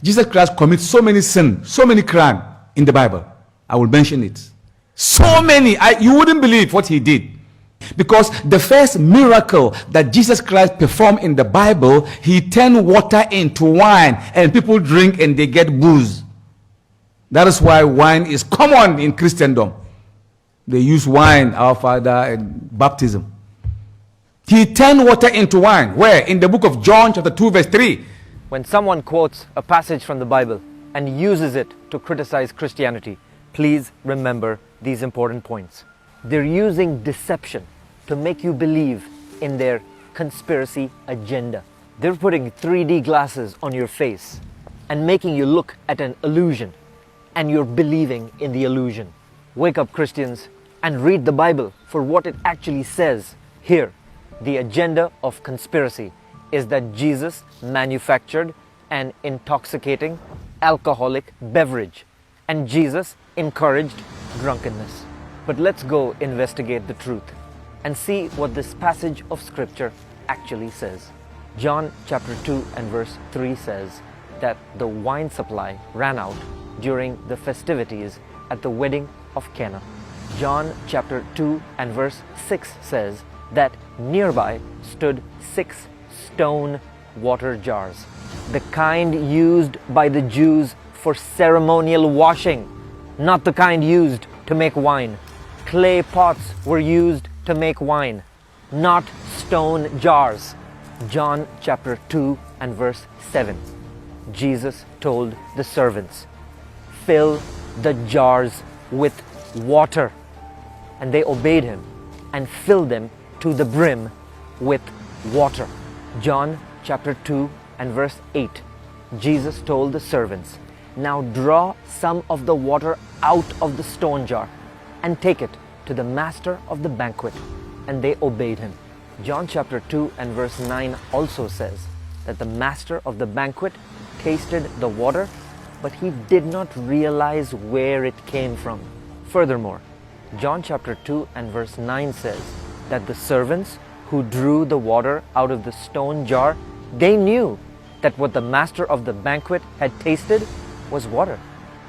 Jesus Christ commits so many sins, so many crimes in the Bible. I will mention it. So many. You wouldn't believe what he did. Because the first miracle that Jesus Christ performed in the Bible, he turned water into wine and people drink and they get booze. That is why wine is common in Christendom. They use wine, Our Father, and baptism. He turned water into wine. Where? In the book of John chapter 2 verse 3. When someone quotes a passage from the Bible and uses it to criticize Christianity, please remember these important points. They're using deception to make you believe in their conspiracy agenda. They're putting 3D glasses on your face and making you look at an illusion, and you're believing in the illusion. Wake up, Christians, and read the Bible for what it actually says. Here, the agenda of conspiracy is that Jesus manufactured an intoxicating alcoholic beverage, and Jesus encouraged drunkenness. But let's go investigate the truth and see what this passage of scripture actually says. John chapter 2 and verse 3 says that the wine supply ran out during the festivities at the wedding of Cana. John chapter 2 and verse 6 says that nearby stood 6 stone water jars, the kind used by the Jews for ceremonial washing, not the kind used to make wine. Clay pots were used to make wine, not stone jars. John chapter 2 and verse 7. Jesus told the servants, "Fill the jars with water." And they obeyed him and filled them to the brim with water. John chapter 2 and verse 8. Jesus told the servants, "Now draw some of the water out of the stone jar and take it to the master of the banquet." And they obeyed him. John chapter 2 and verse 9 also says that the master of the banquet tasted the water, but he did not realize where it came from. Furthermore, John chapter 2 and verse 9 says that the servants who drew the water out of the stone jar, they knew that what the master of the banquet had tasted was water.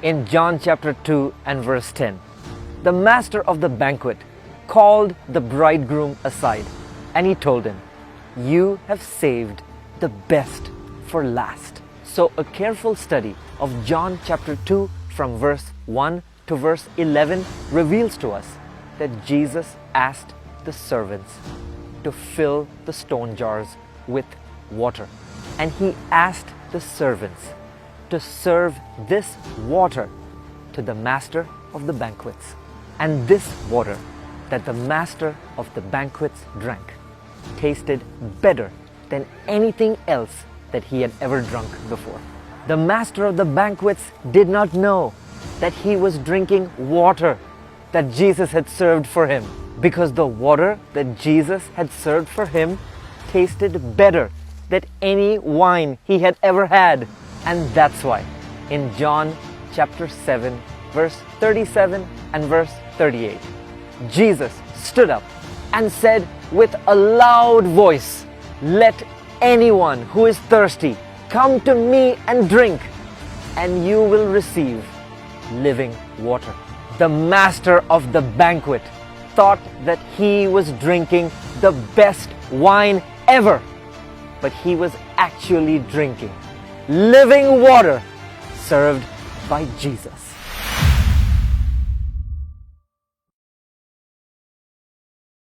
In John chapter 2 and verse 10, the master of the banquet called the bridegroom aside and he told him, "You have saved the best for last." So a careful study of John chapter 2 from verse 1 to verse 11 reveals to us that Jesus asked the servants to fill the stone jars with water. And he asked the servants to serve this water to the master of the banquets. And this water that the master of the banquets drank tasted better than anything else that he had ever drunk before. The master of the banquets did not know that he was drinking water that Jesus had served for him, because the water that Jesus had served for him tasted better than any wine he had ever had. And that's why in John chapter 7 verse 37 and verse 38, Jesus stood up and said with a loud voice, "Let anyone who is thirsty come to me and drink, and you will receive living water." The master of the banquet thought that he was drinking the best wine ever, but he was actually drinking living water served by Jesus.